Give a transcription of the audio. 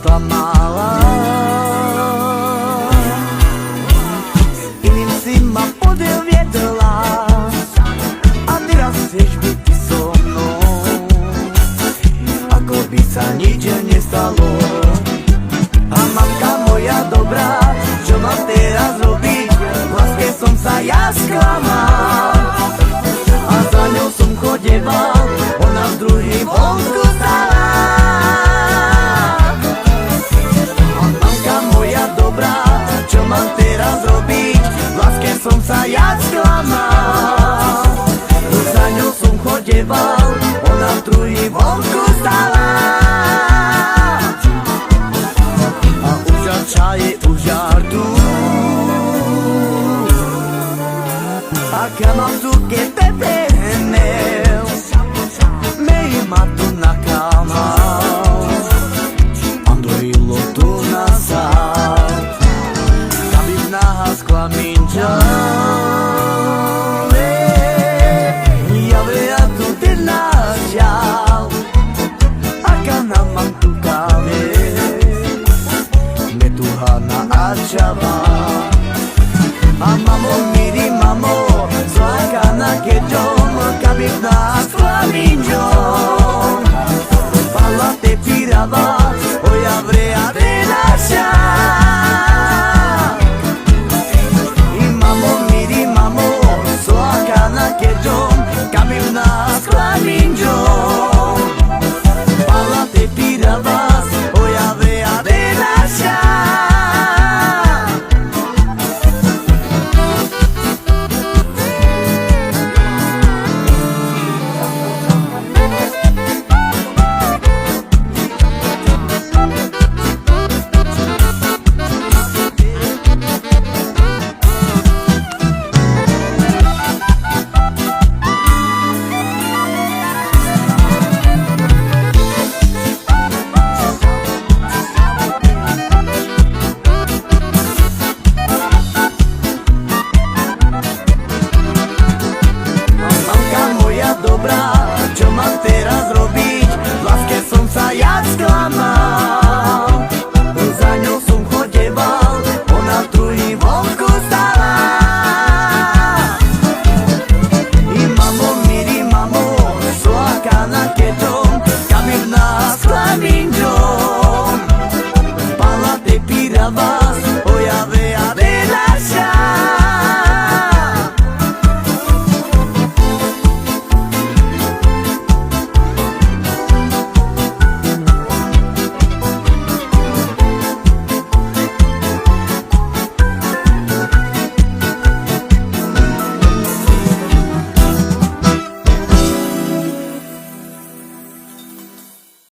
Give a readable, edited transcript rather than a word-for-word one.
sklamala. Iným si ma podviedla a teraz chceš byť ty so mnou, ako by sa nič nestalo. A mamka moja dobrá, čo mám teraz robiť? V láske som sa ja sklamal a za ňou som chodeval, ona s druhým vonku stala. A mamka moja dobrá, čo mám teraz robiť? V láske som sa ja sklamal, za ňou som chodeval, ona s druhým vonku stala. Čaje už žartu, ak ja mám tu keď tepenel, mej ma tu naklamal, Andojilo tu nasal, kabim naha sklaminča. Ja veja tu ty nažal, aká nám mám tu kave, Hana a Čava.